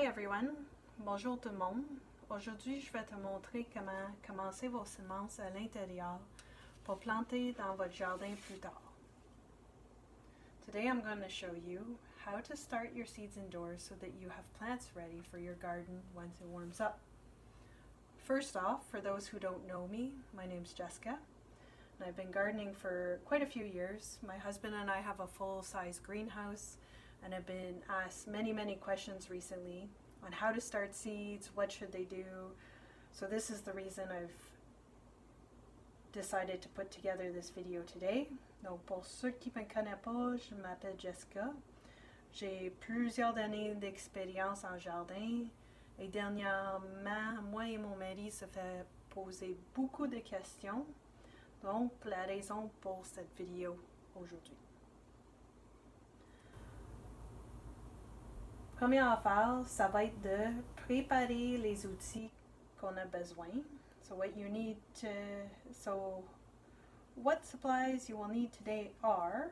Hi everyone, bonjour tout le monde. Aujourd'hui, je vais te montrer comment commencer vos semences à l'intérieur pour planter dans votre jardin plus tard. Today I'm going to show you how to start your seeds indoors so that you have plants ready for your garden once it warms up. First off, for those who don't know me, my name's Jessica, and I've been gardening for quite a few years. My husband and I have a full-size greenhouse, and I've been asked many questions recently on how to start seeds, what should they do. So this is the reason I've decided to put together this video today. Donc pour ceux qui ne me connaissent pas, je m'appelle Jessica. J'ai plusieurs années d'expérience en jardin et dernièrement, moi et mon mari se fait poser beaucoup de questions. Donc la raison pour cette vidéo aujourd'hui. Première affaire, ça va être de préparer les outils qu'on a besoin. So what supplies you will need today are,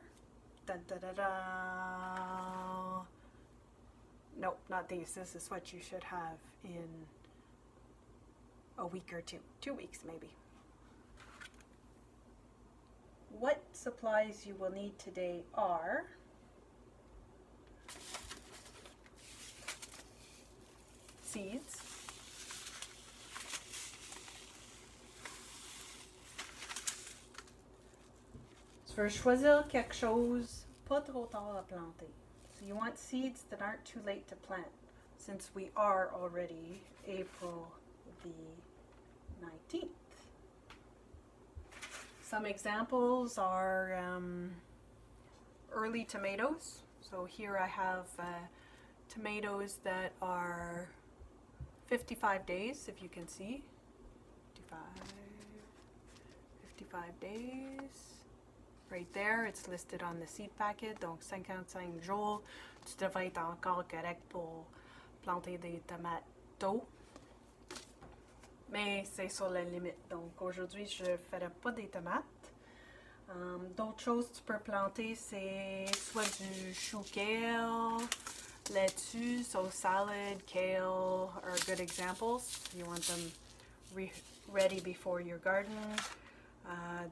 nope, not these. This is what you should have in a week or two. 2 weeks maybe. What supplies you will need today are seeds, tu veux choisir quelque chose pas trop tard à planter. So you want seeds that aren't too late to plant, since we are already April the 19th. Some examples are early tomatoes. So here I have tomatoes that are 55 days, if you can see. 55 days. Right there, it's listed on the seed packet. Donc 55 jours, tu devrais être encore correct pour planter des tomates tôt. Mais c'est sur la limite. Donc aujourd'hui, je ne ferai pas des tomates. D'autres choses que tu peux planter, c'est soit du chou kale, lettuce, so salad, kale are good examples. You want them ready before your garden.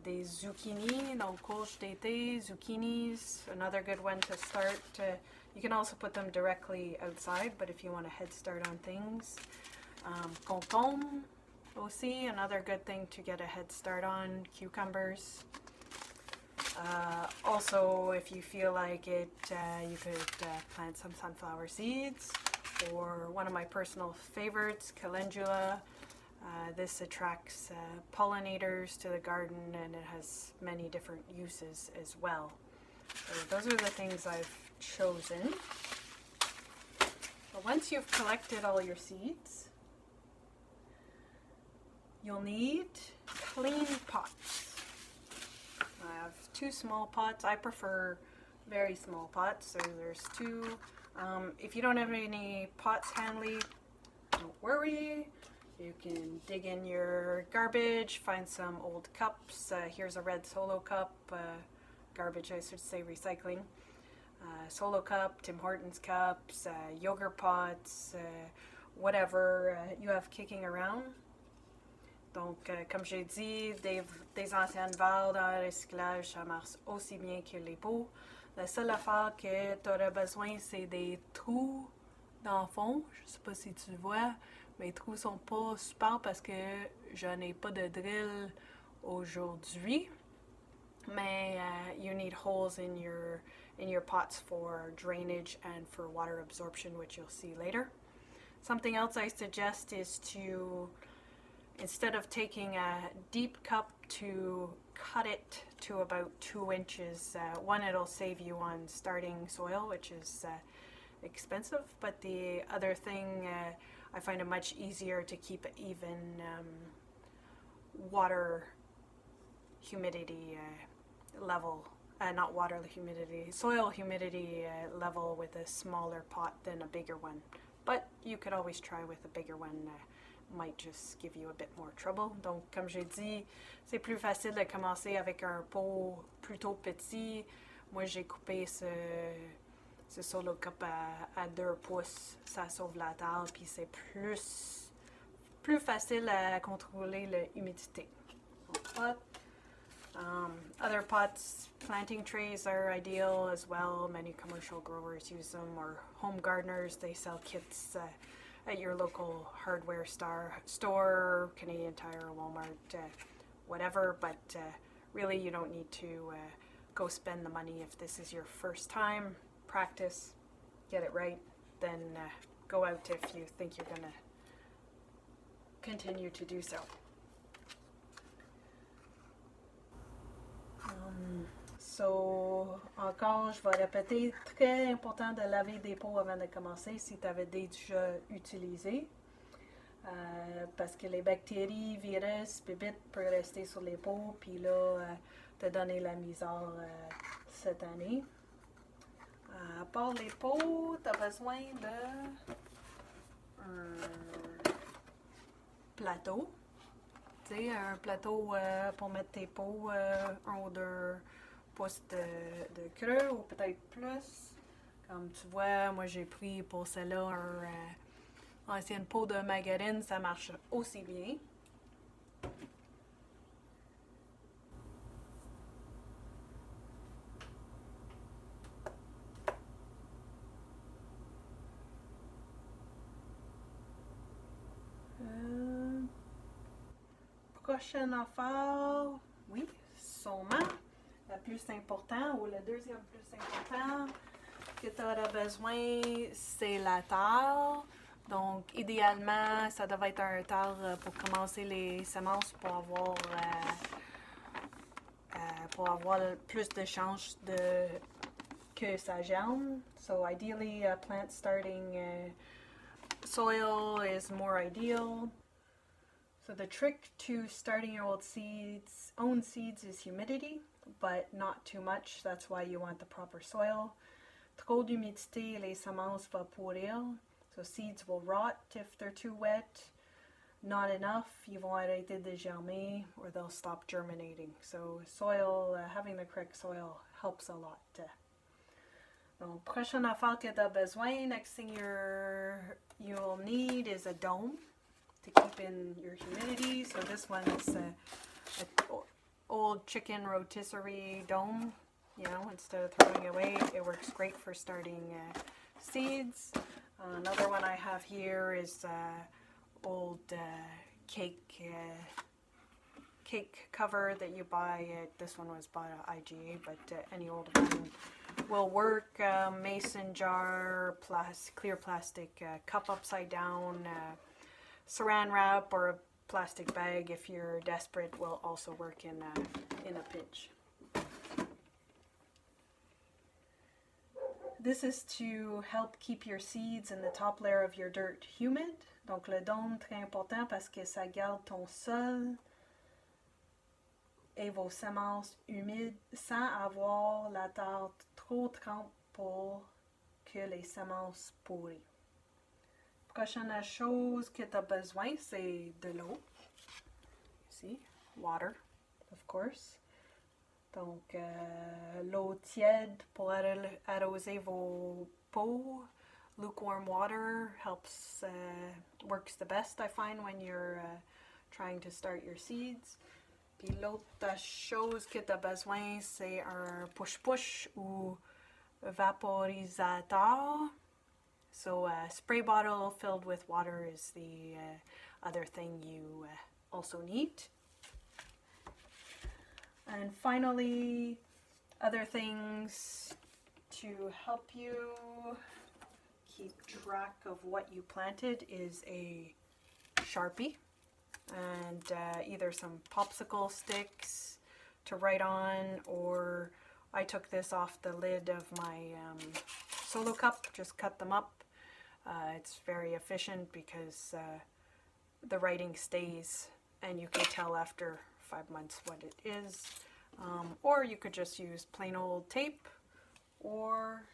Des zucchini, donc courge d'été, zucchinis, another good one to start. You can also put them directly outside, but if you want a head start on things. Concombre aussi, another good thing to get a head start on. Cucumbers. Also, if you feel like it, you could plant some sunflower seeds, or one of my personal favorites, calendula. This attracts pollinators to the garden, and it has many different uses as well. So those are the things I've chosen. So once you've collected all your seeds, you'll need clean pots. I have 2 small pots. I prefer very small pots, so there's 2. If you don't have any pots handy, don't worry. You can dig in your garbage, find some old cups. Here's a red Solo cup, garbage I should say, recycling. Solo cup, Tim Hortons cups, yogurt pots, whatever you have kicking around. Donc, comme j'ai dit, des anciennes valves dans le recyclage, ça marche aussi bien que les pots. La seule affaire que tu auras besoin, c'est des trous dans le fond. Je ne sais pas si tu vois. Mes trous sont pas super parce que je n'ai pas de drill aujourd'hui. Mais you need holes in your pots for drainage and for water absorption, which you'll see later. Something else I suggest is to, instead of taking a deep cup, to cut it to about 2 inches. One, it'll save you on starting soil, which is expensive, but the other thing, I find it much easier to keep an even water humidity level, not water humidity, soil humidity level with a smaller pot than a bigger one. But you could always try with a bigger one. Might just give you a bit more trouble. Donc, comme j'ai dit, c'est plus facile de commencer avec un pot plutôt petit. Moi, j'ai coupé c'est solo cup à 2 pouces, ça sauve la table, puis c'est plus facile à contrôler l'humidité. Other pots, planting trays are ideal as well. Many commercial growers use them, or home gardeners. They sell kits at your local hardware store, Canadian Tire, Walmart, whatever. But really, you don't need to go spend the money if this is your first time. Practice, get it right, then go out if you think you're going to continue to do so. Encore, je vais répéter, très important de laver des pots avant de commencer si tu avais déjà utilisé. Parce que les bactéries, virus, bébites peuvent rester sur les pots, puis là, te donner la misère cette année. À part les pots, tu as besoin de un plateau. Tu sais, un plateau pour mettre tes pots, 1 ou 2 pouces de creux, ou peut-être plus. Comme tu vois, moi j'ai pris pour celle-là un ancien pot de margarine, ça marche aussi bien. Prochaine affaire, oui, sûrement. Le plus important, ou le deuxième plus important que tu auras besoin, c'est la terre. Donc, idéalement, ça devrait être un terre pour commencer les semences pour avoir plus de chances que ça germe. So, ideally, a plant starting soil is more ideal. So the trick to starting your own seeds is humidity, but not too much. That's why you want the proper soil. Trop d'humidité, les semences vont pourrir. So seeds will rot if they're too wet. Not enough, ils vont arrêter de germer, or they'll stop germinating. So soil, having the correct soil helps a lot. Donc, prochaine affaire que tu as besoin, next thing you'll need is a dome to keep in your humidity. So this one is an old chicken rotisserie dome. You know, instead of throwing it away, it works great for starting seeds. Another one I have here is old cake cover that you buy. This one was bought at IGA, but any old one will work. Mason jar, clear plastic cup upside down, saran wrap, or a plastic bag if you're desperate will also work in a pinch. This is to help keep your seeds in the top layer of your dirt humid. Donc le dôme, très important parce que ça garde ton sol et vos semences humides sans avoir la terre trop trempe pour que les semences pourrissent. Prochaine chose que tu as besoin, c'est de l'eau. Ici, water, of course. Donc, l'eau tiède pour arroser vos pots. Lukewarm water helps, works the best, I find, when you're trying to start your seeds. Puis l'autre chose que tu as besoin, c'est un push-push ou vaporisateur. So a spray bottle filled with water is the other thing you also need. And finally, other things to help you keep track of what you planted is a Sharpie and either some popsicle sticks to write on, or I took this off the lid of my solo cup, just cut them up. It's very efficient because the writing stays and you can tell after 5 months what it is. Or you could just use plain old tape, or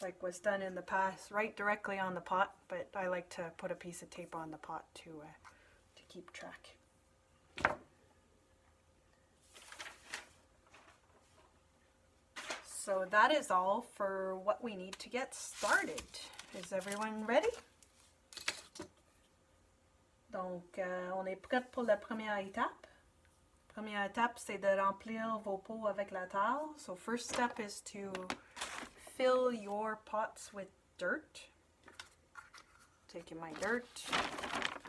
like was done in the past, write directly on the pot, but I like to put a piece of tape on the pot to keep track. So that is all for what we need to get started. Is everyone ready? Donc, on est prête pour la première étape. Première étape, c'est de remplir vos pots avec la terre. So first step is to fill your pots with dirt. Taking my dirt,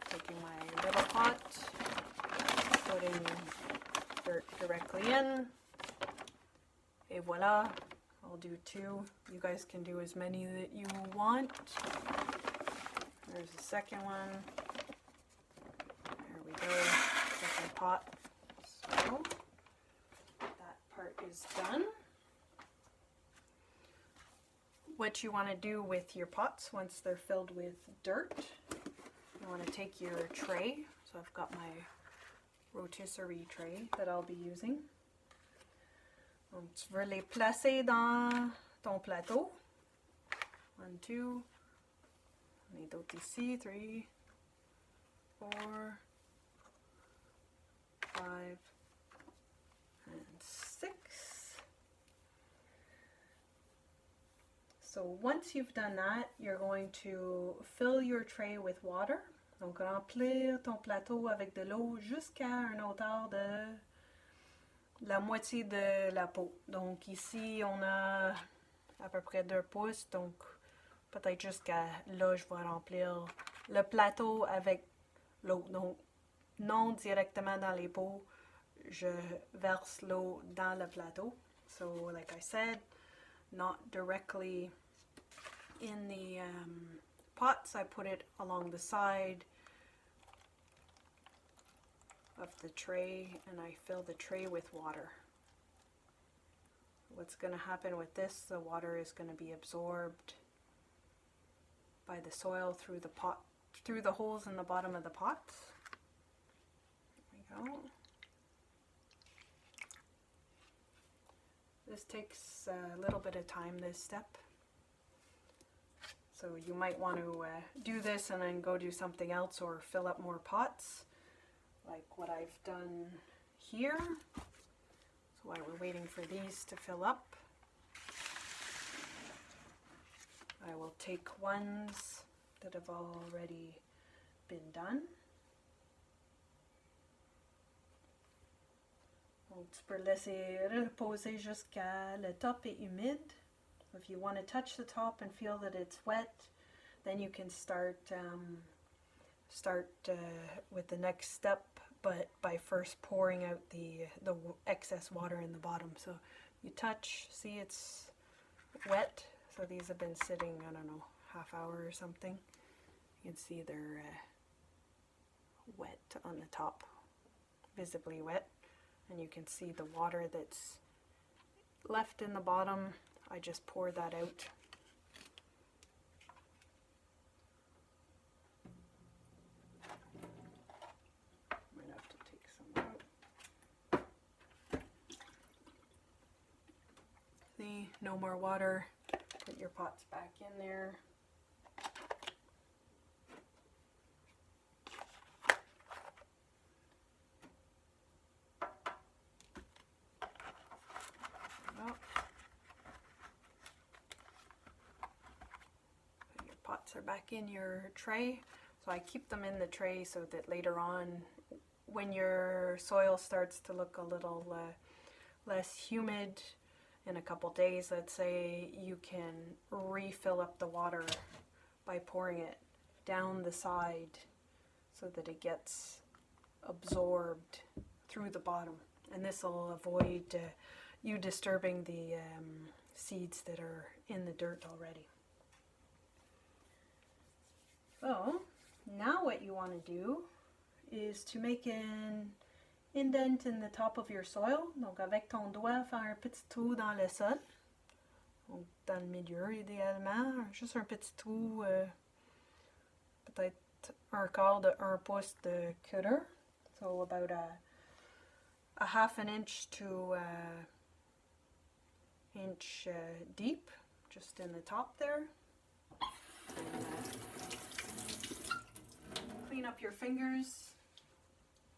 taking my little pot, putting dirt directly in. Et voilà, I'll do 2. You guys can do as many that you want. There's the second one. There we go, second pot. So that part is done. What you want to do with your pots once they're filled with dirt, you want to take your tray. So I've got my rotisserie tray that I'll be using. Donc, tu veux les placer dans ton plateau. 1, 2. On est d'autres ici. 3, 4, 5, and 6. So once you've done that, you're going to fill your tray with water. Donc remplir ton plateau avec de l'eau jusqu'à une hauteur de la moitié de la peau. Donc ici, on a à peu près 2 pouces. Donc peut-être jusqu'à là, je vais remplir le plateau avec l'eau. Donc non directement dans les pots, je verse l'eau dans le plateau. So like I said, not directly in the pots. I put it along the side of the tray and I fill the tray with water. What's going to happen with this, the water is going to be absorbed by the soil through the pot, through the holes in the bottom of the pots. There we go. This takes a little bit of time, this step. So you might want to do this and then go do something else or fill up more pots, like what I've done here. So while we're waiting for these to fill up, I will take ones that have already been done. Donc tu peux le laisser reposer jusqu'à le top est humide. If you want to touch the top and feel that it's wet, then you can start with the next step, but by first pouring out the excess water in the bottom. So you touch, see it's wet. So these have been sitting, I don't know, half hour or something. You can see they're wet on the top, visibly wet, and you can see the water that's left in the bottom. I just pour that out. Might have to take some out. See, no more water. Put your pots back in there. Are back in your tray. So I keep them in the tray so that later on, when your soil starts to look a little less humid in a couple days, let's say, you can refill up the water by pouring it down the side so that it gets absorbed through the bottom. And this will avoid you disturbing the seeds that are in the dirt already. So now what you want to do is to make an indent in the top of your soil. Donc avec ton doigt, faire un petit trou dans le sol. Donc dans le milieu idéalement. Juste un petit trou, peut-être un quart de 1 pouce de cutter. So about a half an inch to inch deep, just in the top there. And, clean up your fingers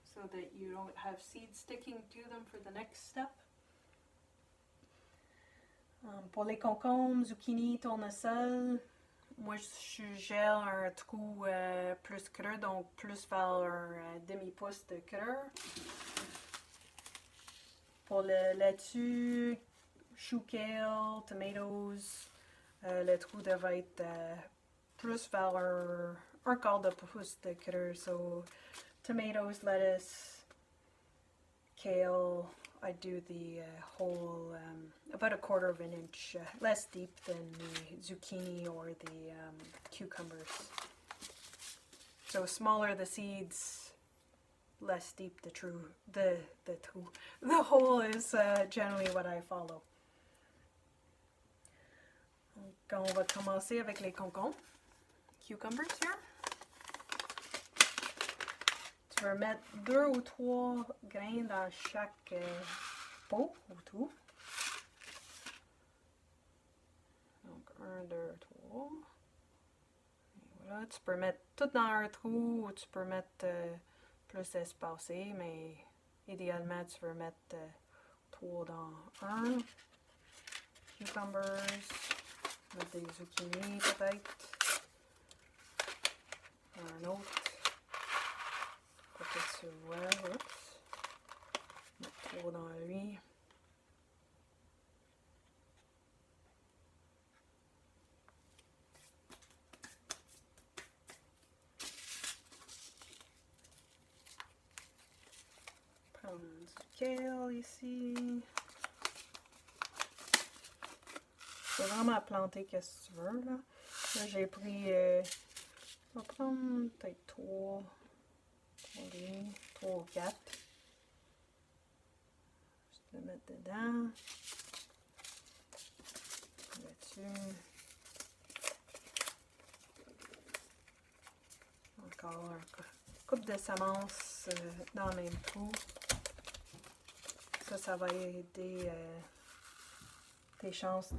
so that you don't have seeds sticking to them for the next step. Pour les concombres, zucchini, tournesol, moi je suggère un trou plus creux, donc plus vers un demi-pouce de creux. Pour le laitue, chou kale, tomatoes, le trou devrait être plus vers un quart de pouce de creux. So tomatoes, lettuce, kale, I do the whole, about a quarter of an inch, less deep than the zucchini or the cucumbers. So smaller the seeds, less deep the hole is generally what I follow. Donc on va commencer avec les concombres, cucumbers here. Tu vas mettre 2 ou 3 grains dans chaque pot ou trou. Donc 1, 2, 3. Et voilà, tu peux mettre tout dans un trou ou tu peux mettre plus espacé, mais idéalement tu veux mettre 3 dans un. Cucumbers, mettre des zucchini peut-être. Un autre. Que tu vois, oups, mettre trop dans lui. Prendre du kale ici. Tu peux vraiment planter qu'est-ce que tu veux là. Là j'ai pris, je vais prendre peut-être 3 ou 4. Juste le mettre dedans. Là-dessus. Encore un couple de semences dans le même trou. Ça va aider tes chances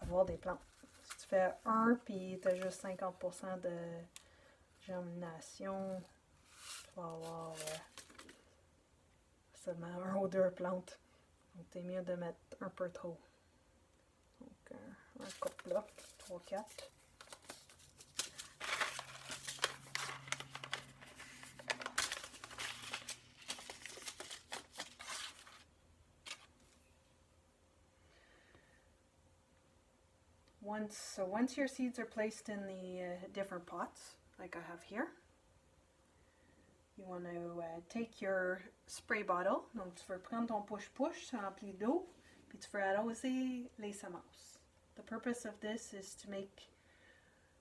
d'avoir des plantes. Si tu fais un puis tu as juste 50% de germination, tu vas avoir seulement 1 ou 2 plantes. Donc c'est mieux de mettre un peu trop. Donc un couple là, 3-4. Once your seeds are placed in the different pots, like I have here, you want to take your spray bottle. Donc tu veux prendre ton push-push rempli d'eau, puis tu veux arroser les semences. The purpose of this is to make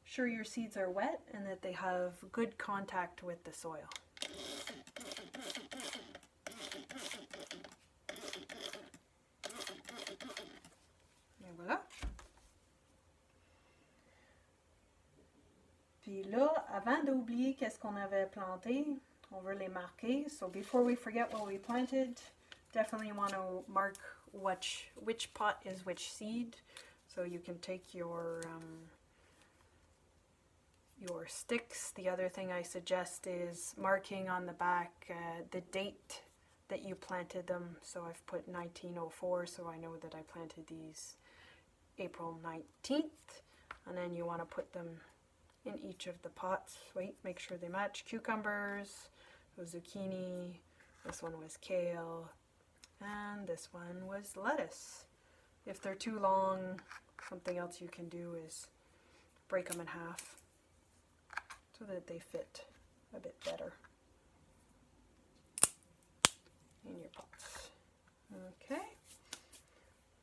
sure your seeds are wet and that they have good contact with the soil. Et voilà. Puis là, avant d'oublier qu'est-ce qu'on avait planté, on veut les marquer. So before we forget what we planted, definitely want to mark which pot is which seed. So you can take your sticks. The other thing I suggest is marking on the back the date that you planted them. So I've put 1904, so I know that I planted these April 19th. And then you want to put them in each of the pots. Wait, make sure they match. Cucumbers, zucchini, this one was kale, and this one was lettuce. If they're too long, something else you can do is break them in half so that they fit a bit better in your pots. Okay,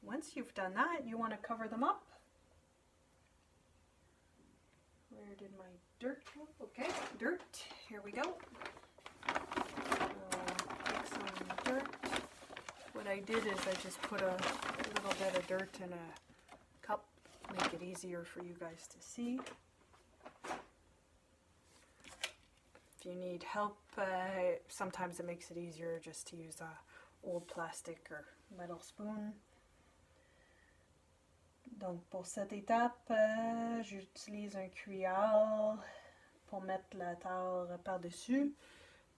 once you've done that, you want to cover them up. Where did my dirt go? Okay, dirt. Here we go. Take some dirt. What I did is I just put a little bit of dirt in a cup, make it easier for you guys to see. If you need help, sometimes it makes it easier just to use a old plastic or metal spoon. Donc pour cette étape, j'utilise un cuillère pour mettre la terre par-dessus.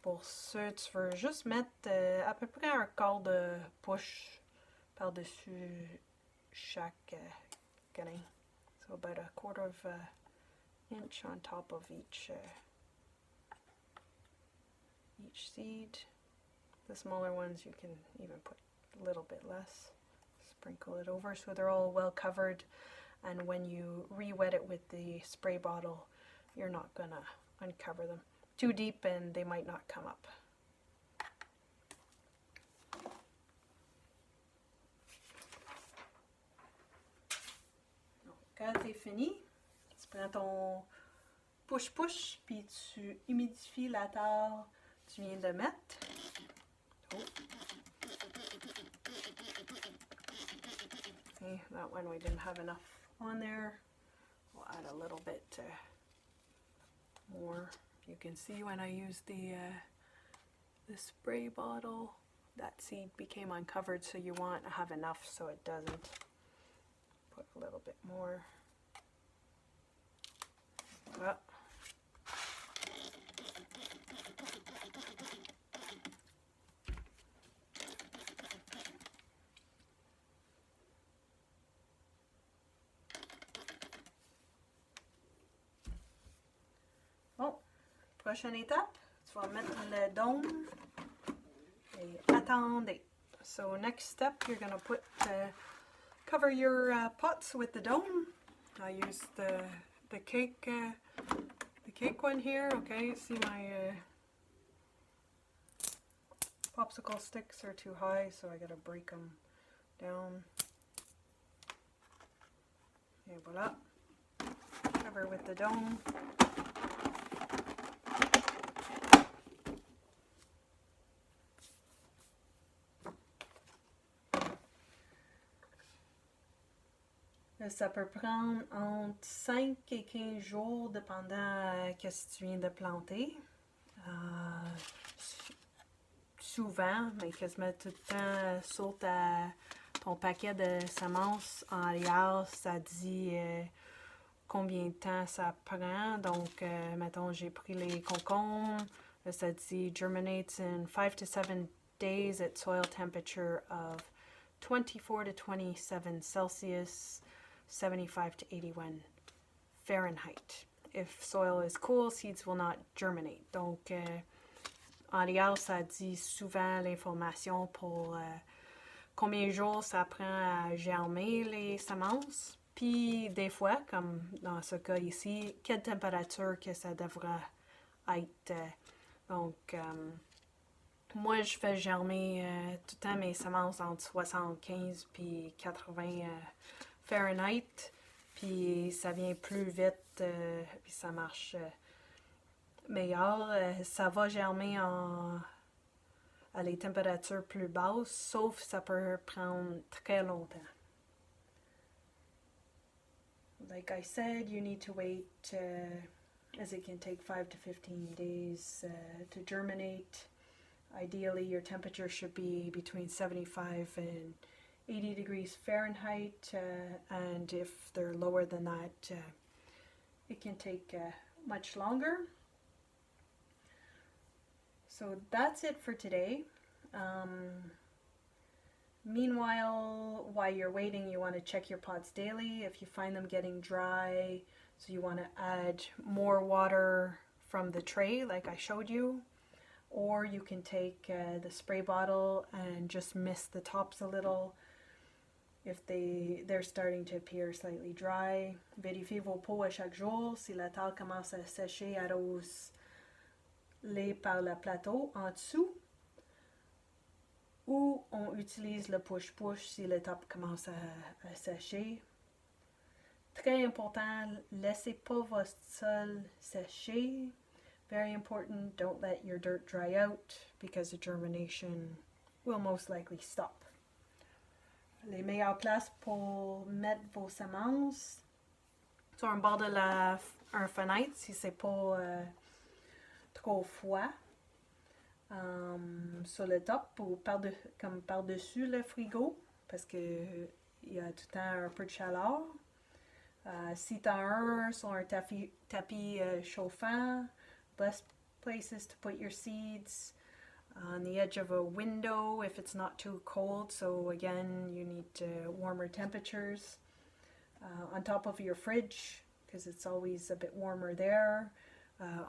Pour ça, tu veux juste mettre à peu près un quart de push par-dessus chaque grain. So about a quarter of an inch on top of each seed. The smaller ones you can even put a little bit less. Sprinkle it over so they're all well covered, and when you re-wet it with the spray bottle, you're not gonna uncover them too deep and they might not come up. Donc, quand c'est fini, tu prends ton push-push puis tu humidifies la terre que tu viens de mettre. Oh. See, that one we didn't have enough on there. We'll add a little bit more. You can see when I used the spray bottle, that seed became uncovered, so you want to have enough so it doesn't. Put a little bit more. Oh. Bon, prochaine étape, tu vas mettre le dôme et attendez. So next step, you're going to put cover your pots with the dome. I use the cake one here. Okay, see my popsicle sticks are too high, so I gotta break them down. Et voilà. Cover with the dome. Ça peut prendre entre 5 et 15 jours, dépendant de ce que tu viens de planter. Souvent, mais quasiment tout le temps, saute à ton paquet de semences en arrière, ça dit combien de temps ça prend. Donc, mettons, j'ai pris les concombres, ça dit germinates in 5 to 7 days at soil temperature of 24 to 27 Celsius. 75 to 81 Fahrenheit. If soil is cool, seeds will not germinate. Donc, en réel, ça dit souvent l'information pour combien de jours ça prend à germer les semences. Puis, des fois, comme dans ce cas ici, quelle température que ça devra être. Donc, moi, je fais germer tout le temps mes semences entre 75 puis 80 Fahrenheit, puis ça vient plus vite, puis ça marche meilleur. Ça va germer à les températures plus basses, sauf ça peut prendre très longtemps. Like I said, you need to wait, as it can take 5 to 15 days to germinate. Ideally, your temperature should be between 75 and 80 degrees Fahrenheit, and if they're lower than that, it can take much longer. So that's it for today. Meanwhile, while you're waiting, you want to check your pots daily. If you find them getting dry, so you want to add more water from the tray like I showed you, or you can take the spray bottle and just mist the tops a little. If they're starting to appear slightly dry, vérifiez vos pots à chaque jour. Si la terre commence à sécher, arrose-les par le plateau en dessous. Ou on utilise le push-push si le top commence à sécher. Très important, laissez pas votre sol sécher. Very important, don't let your dirt dry out because the germination will most likely stop. Les meilleures places pour mettre vos semences sur un bord de un fenêtre si c'est pas trop froid. Sur le top ou comme par-dessus le frigo parce que il y a tout le temps un peu de chaleur. Si tu as un sur un tapis chauffant, best places to put your seeds on the edge of a window if it's not too cold. So again, you need warmer temperatures. On top of your fridge, because it's always a bit warmer there.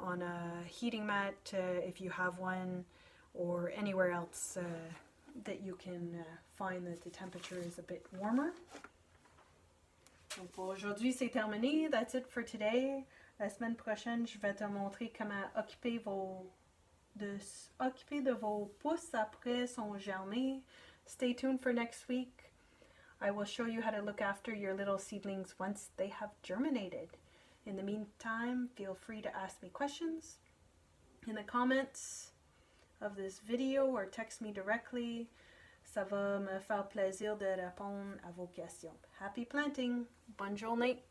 On a heating mat, if you have one, or anywhere else that you can find that the temperature is a bit warmer. Donc pour aujourd'hui, c'est terminé. That's it for today. La semaine prochaine, je vais te montrer comment occuper de vos pousses après sont germés. Stay tuned for next week. I will show you how to look after your little seedlings once they have germinated. In the meantime, feel free to ask me questions in the comments of this video or text me directly. Ça va me faire plaisir de répondre à vos questions. Happy planting! Bonne journée!